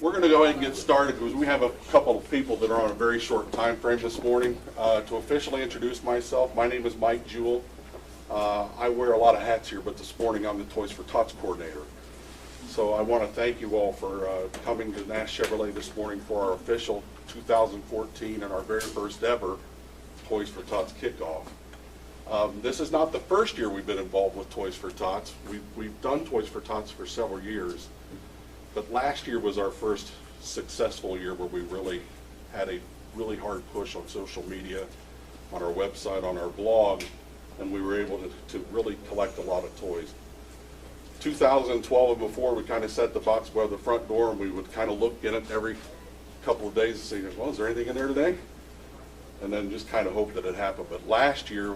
We're going to go ahead and get started because we have a couple of people that are on a very short time frame this morning. To officially introduce myself, my name is Mike Jewell. I wear a lot of hats here, but this morning I'm the Toys for Tots coordinator. So I want to thank you all for coming to Nash Chevrolet this morning for our official 2014 and our very first ever Toys for Tots Kickoff. This is not the first year we've been involved with Toys for Tots. We've done Toys for Tots for several years, but last year was our first successful year where we really had a really hard push on social media, on our website, on our blog, and we were able to really collect a lot of toys. 2012 and before, we kind of set the box by the front door and we would kind of look in it every couple of days and say, well, is there anything in there today? And then just kind of hope that it happened. But last year,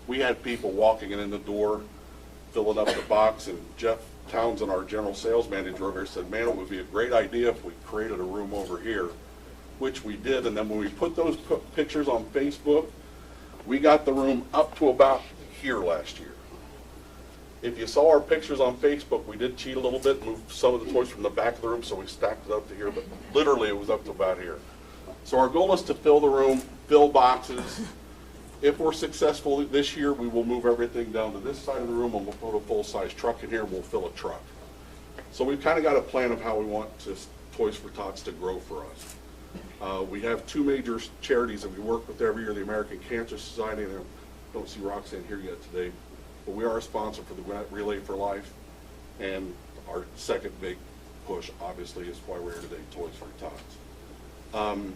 we had people walking in the door, filling up the box, and Jeff Townsend, our general sales manager over here, said, man, it would be a great idea if we created a room over here, which we did. And then when we put those pictures on Facebook, we got the room up to about here last year. If you saw our pictures on Facebook, we did cheat a little bit, moved some of the toys from the back of the room, so we stacked it up to here, but literally it was up to about here. So our goal is to fill the room, fill boxes. If we're successful this year, we will move everything down to this side of the room and we'll put a full-size truck in here and we'll fill a truck. So we've kind of got a plan of how we want Toys for Tots to grow for us. We have two major charities that we work with every year, the American Cancer Society, and I don't see Roxanne here yet today, but we are a sponsor for the Relay for Life, and our second big push, obviously, is why we're here today, Toys for Tots.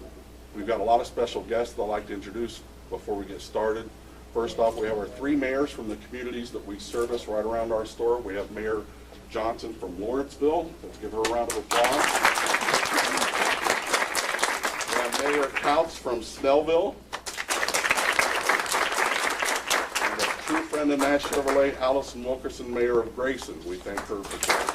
We've got a lot of special guests that I'd like to introduce before we get started. First off, we have our three mayors from the communities that we service right around our store. We have Mayor Johnson from Lawrenceville. Let's give her a round of applause. We have Mayor Couts from Snellville. True friend of Nash Chevrolet, Allison Wilkerson, Mayor of Grayson. We thank her for joining.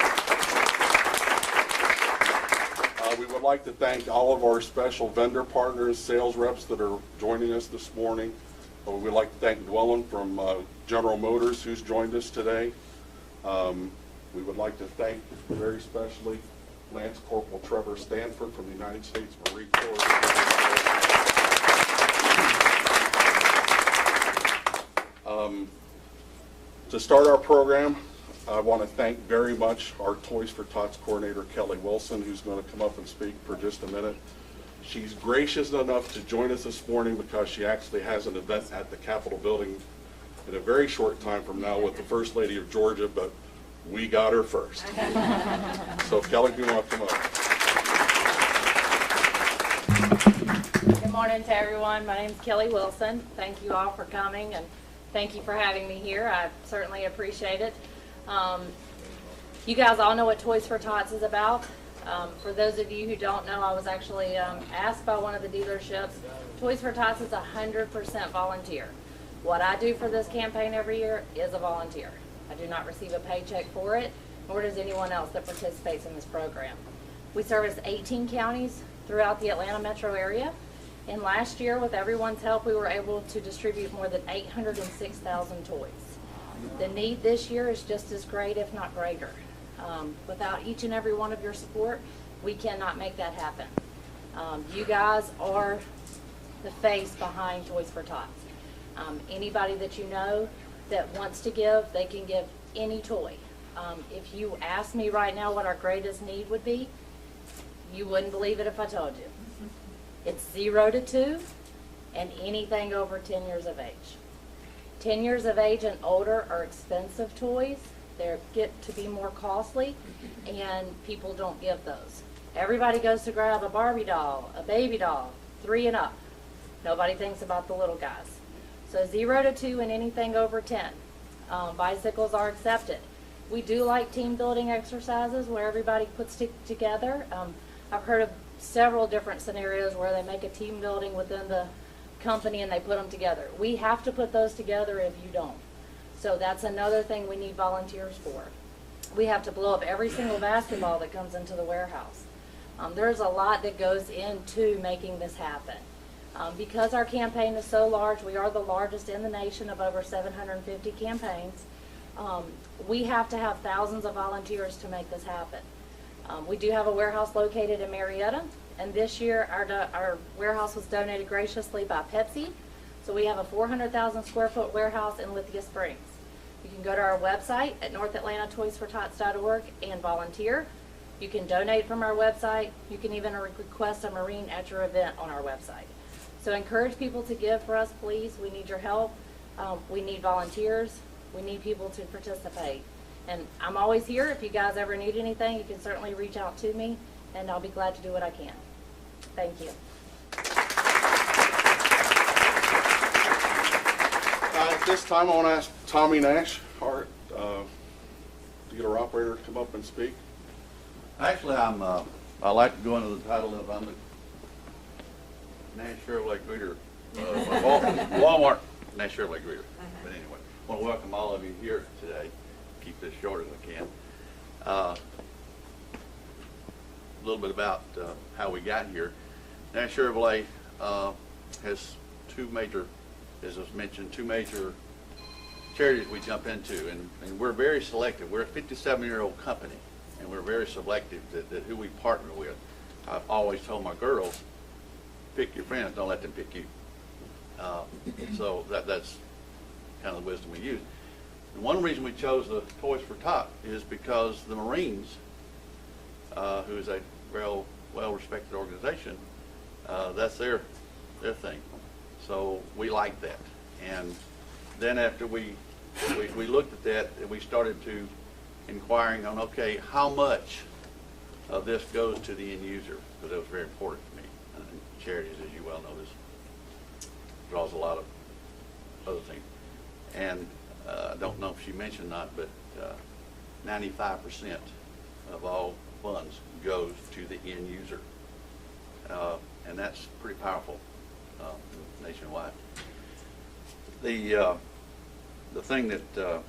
We would like to thank all of our special vendor partners, sales reps that are joining us this morning. We would like to thank Dwellin from General Motors, who's joined us today. We would like to thank very specially Lance Corporal Trevor Stanford from the United States Marine Corps. To start our program, I want to thank very much our Toys for Tots coordinator, Kelly Wilson, who's going to come up and speak for just a minute. She's gracious enough to join us this morning because she actually has an event at the Capitol building in a very short time from now with the First Lady of Georgia, but we got her first. So Kelly, do you want to come up? Good morning to everyone. My name is Kelly Wilson. Thank you all for coming and thank you for having me here. I certainly appreciate it. You guys all know what Toys for Tots is about. For those of you who don't know, I was actually asked by one of the dealerships. Toys for Tots is 100% volunteer. What I do for this campaign every year is a volunteer. I do not receive a paycheck for it, nor does anyone else that participates in this program. We service 18 counties throughout the Atlanta metro area. And last year, with everyone's help, we were able to distribute more than 806,000 toys. The need this year is just as great, if not greater. Without each and every one of your support, we cannot make that happen. You guys are the face behind Toys for Tots. Anybody that you know that wants to give, they can give any toy. If you ask me right now what our greatest need would be, you wouldn't believe it if I told you. It's 0 to 2 and anything over 10 years of age. 10 years of age and older are expensive toys. They get to be more costly and people don't give those. Everybody goes to grab a Barbie doll, a baby doll, 3 and up. Nobody thinks about the little guys. So 0 to 2 and anything over 10. Bicycles are accepted. We do like team building exercises where everybody puts together. I've heard of several different scenarios where they make a team building within the company and they put them together. We have to put those together if you don't. So that's another thing we need volunteers for. We have to blow up every single basketball that comes into the warehouse. There's a lot that goes into making this happen. Because our campaign is so large, we are the largest in the nation of over 750 campaigns. We have to have thousands of volunteers to make this happen. We do have a warehouse located in Marietta, and this year our warehouse was donated graciously by Pepsi. So we have a 400,000 square foot warehouse in Lithia Springs. You can go to our website at northatlantatoysfortots.org and volunteer. You can donate from our website. You can even request a Marine at your event on our website. So encourage people to give for us, please. We need your help. We need volunteers. We need people to participate. And I'm always here. If you guys ever need anything, you can certainly reach out to me, and I'll be glad to do what I can. Thank you. At this time, I want to ask Tommy Nash, our theater operator, to come up and speak. Actually, I like to go into the title of I'm the Nash Chevrolet greeter, Walmart Nash Chevrolet greeter. But anyway, I want to welcome all of you here today. Keep this short as I can. A little bit about how we got here. Nash Chevrolet has two major, as was mentioned, two major charities we jump into, and we're very selective. We're a 57-year-old company, and we're very selective that who we partner with. I've always told my girls, pick your friends, don't let them pick you. So that's kind of the wisdom we use. And one reason we chose the Toys for Tots is because the Marines, who is a well-respected organization, that's their thing. So we like that. And then after we looked at that, and we started to inquiring on, okay, how much of this goes to the end user, because it was very important to me. And charities, as you well know, this draws a lot of other things. And I don't know if she mentioned or not, but 95% of all funds goes to the end user. And that's pretty powerful nationwide. The thing that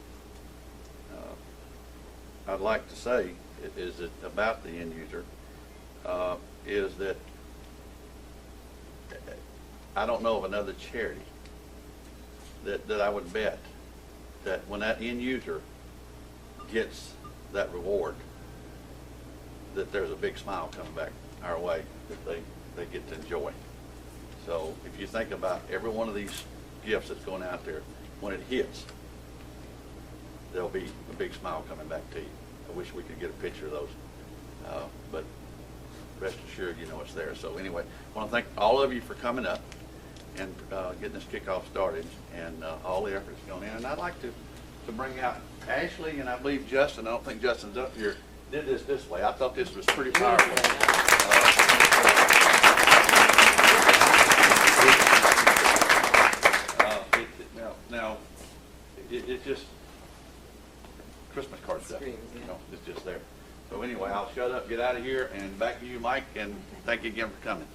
I'd like to say is that about the end user is that I don't know of another charity that I would bet that when that end user gets that reward, that there's a big smile coming back our way that they get to enjoy. So if you think about every one of these gifts that's going out there, when it hits, there'll be a big smile coming back to you. I wish we could get a picture of those, but rest assured you know it's there. So anyway, I want to thank all of you for coming up and getting this kickoff started, and all the efforts going in. And I'd like to bring out Ashley, and I believe Justin. I don't think Justin's up here. Did this way. I thought this was pretty powerful. It's just Christmas card stuff. You know, it's just there. So anyway, I'll shut up, get out of here, and back to you, Mike, and thank you again for coming.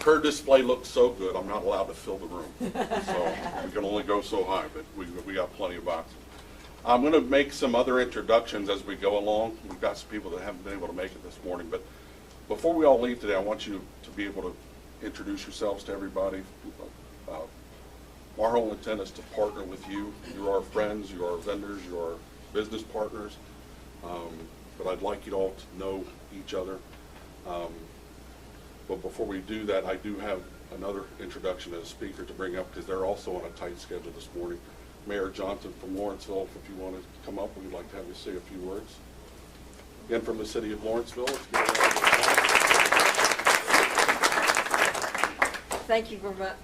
Her display looks so good, I'm not allowed to fill the room. So we can only go so high, but we got plenty of boxes. I'm going to make some other introductions as we go along. We've got some people that haven't been able to make it this morning, but before we all leave today, I want you to be able to introduce yourselves to everybody. Our whole intent is to partner with you. You're our friends, you're our vendors, you're our business partners. But I'd like you all to know each other. But before we do that, I do have another introduction as a speaker to bring up, because they're also on a tight schedule this morning. Mayor Johnson from Lawrenceville, if you want to come up, we'd like to have you say a few words. Again, from the city of Lawrenceville. Thank you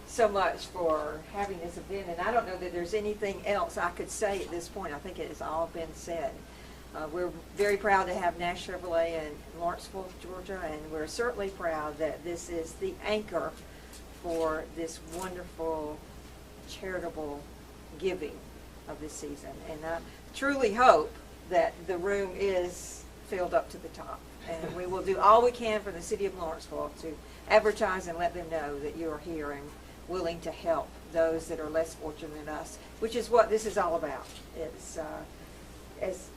so much for having this event, and I don't know that there's anything else I could say at this point. I think it has all been said. We're very proud to have Nash Chevrolet in Lawrenceville, Georgia, and we're certainly proud that this is the anchor for this wonderful charitable giving of this season. And I truly hope that the room is filled up to the top, and we will do all we can for the city of Lawrenceville to advertise and let them know that you are here and willing to help those that are less fortunate than us, which is what this is all about. It's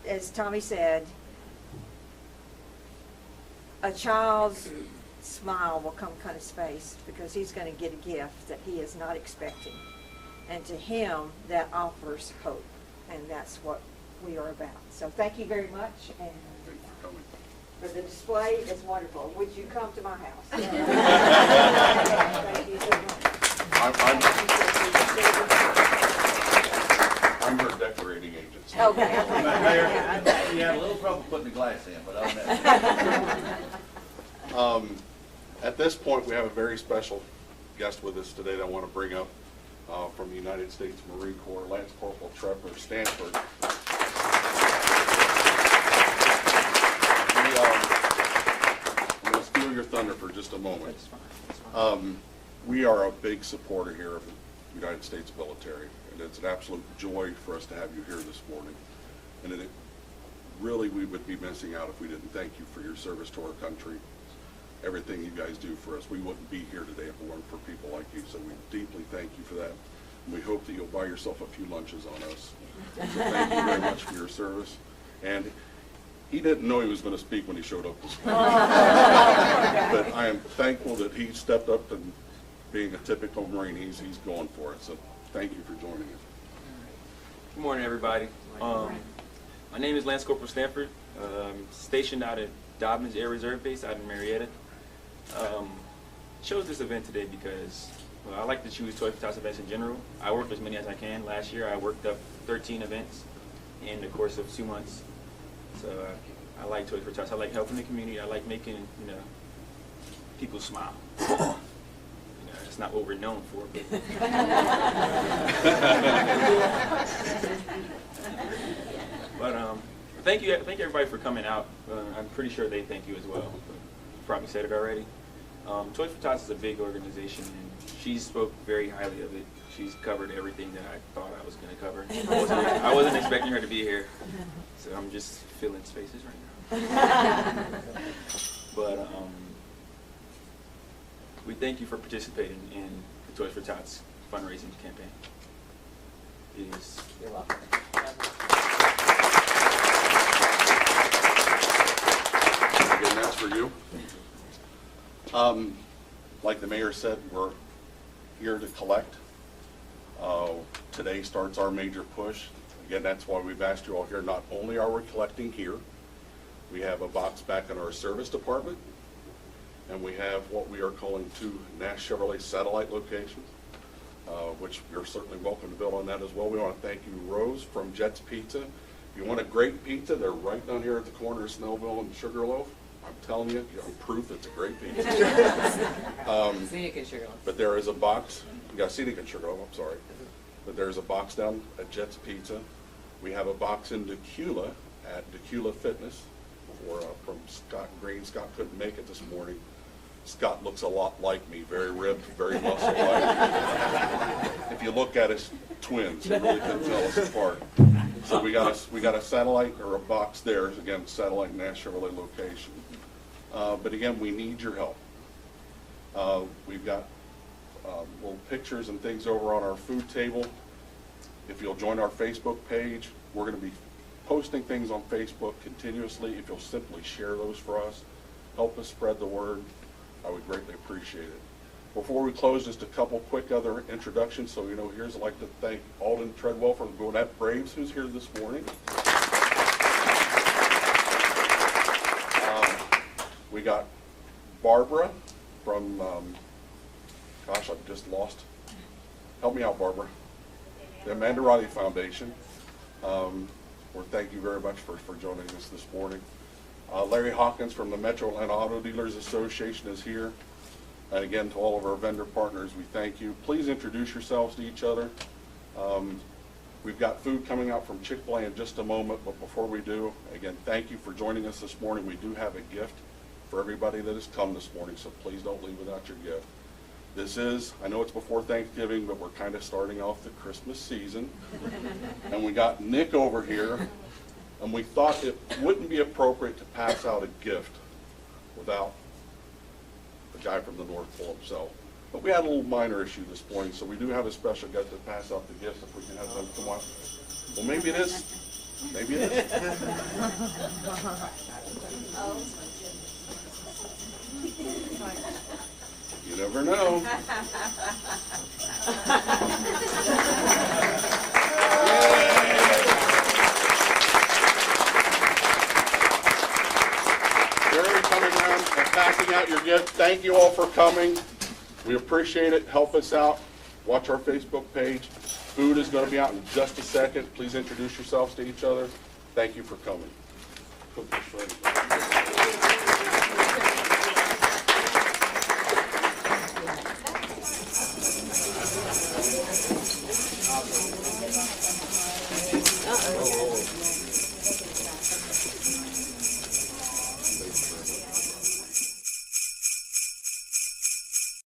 as Tommy said, a child's smile will come on his face because he's going to get a gift that he is not expecting, and to him that offers hope, and that's what we are about. So thank you very much, and Thank you for coming. for the display, it's wonderful. Would you come to my house? Thank you so much. I'm her decorating agent. so- Okay. Mayor, you had a little trouble putting the glass in, but other than that. At this point, we have a very special guest with us today that I want to bring up from the United States Marine Corps, Lance Corporal Trevor Stanford. I'm going to steal your thunder for just a moment. We are a big supporter here of the United States military, and it's an absolute joy for us to have you here this morning. And it really, we would be missing out if we didn't thank you for your service to our country. Everything you guys do for us. We wouldn't be here today if it weren't for people like you, so we deeply thank you for that. And we hope that you'll buy yourself a few lunches on us. So thank you very much for your service. And he didn't know he was going to speak when he showed up this morning. But I am thankful that he stepped up and being a typical Marine, he's going for it. So thank you for joining us. Good morning, everybody. My name is Lance Corporal Stanford. I'm stationed out at Dobbins Air Reserve Base out in Marietta. Chose this event today because I like to choose Toys for Tots events in general. I work as many as I can. Last year I worked up 13 events in the course of 2 months. So I like Toys for Tots. I like helping the community. I like making people smile. That's not what we're known for. But thank you everybody for coming out. I'm pretty sure they thank you as well. You probably said it already. Toys for Tots is a big organization, and she spoke very highly of it. She's covered everything that I thought I was going to cover. I wasn't expecting her to be here, so I'm just filling spaces right now. But we thank you for participating in the Toys for Tots fundraising campaign. It is. You're welcome. Again, that's for you. Like the mayor said, we're here to collect. Today starts our major push. Again, that's why we've asked you all here. Not only are we collecting here, we have a box back in our service department, and we have what we are calling 2 Nash Chevrolet satellite locations, which you're certainly welcome to build on that as well. We want to thank you, Rose from Jet's Pizza. If you want a great pizza, they're right down here at the corner of Snellville and Sugarloaf. I'm telling you, I'm proof it's a great pizza. Scenic and Sugarloaf. But there is a box, yeah, Scenic and Sugarloaf, I'm sorry. But there's a box down at Jet's Pizza. We have a box in Decula at Decula Fitness from Scott Green. Scott couldn't make it this morning. Scott looks a lot like me, very ripped, very muscle-like. If you look at us, twins, you really couldn't tell us apart. So we got a satellite or a box there, again, satellite Nash Chevrolet location. But again, we need your help. We've got little pictures and things over on our food table. If you'll join our Facebook page, we're going to be posting things on Facebook continuously. If you'll simply share those for us, help us spread the word, I would greatly appreciate it. Before we close, just a couple quick other introductions. So, here's I'd like to thank Alden Treadwell from the Gwinnett Braves, who's here this morning. We got Barbara from, gosh, I've just lost. Help me out, Barbara. The Amanda Riley Foundation. Thank you very much for joining us this morning. Larry Hawkins from the Metro Atlanta Auto Dealers Association is here. And again, to all of our vendor partners, we thank you. Please introduce yourselves to each other. We've got food coming out from Chick-fil-A in just a moment, but before we do, again, thank you for joining us this morning. We do have a gift for everybody that has come this morning, so please don't leave without your gift. This is, I know it's before Thanksgiving, but we're kind of starting off the Christmas season. And we got Nick over here, and we thought it wouldn't be appropriate to pass out a gift without the guy from the North Pole himself. But we had a little minor issue this morning, so we do have a special guest to pass out the gifts if we can have them come on. Well, maybe it is. Maybe it is. You never know. again, thank you all for coming. We appreciate it. Help us out. Watch our Facebook page. Food is going to be out in just a second. Please introduce yourselves to each other. Thank you for coming.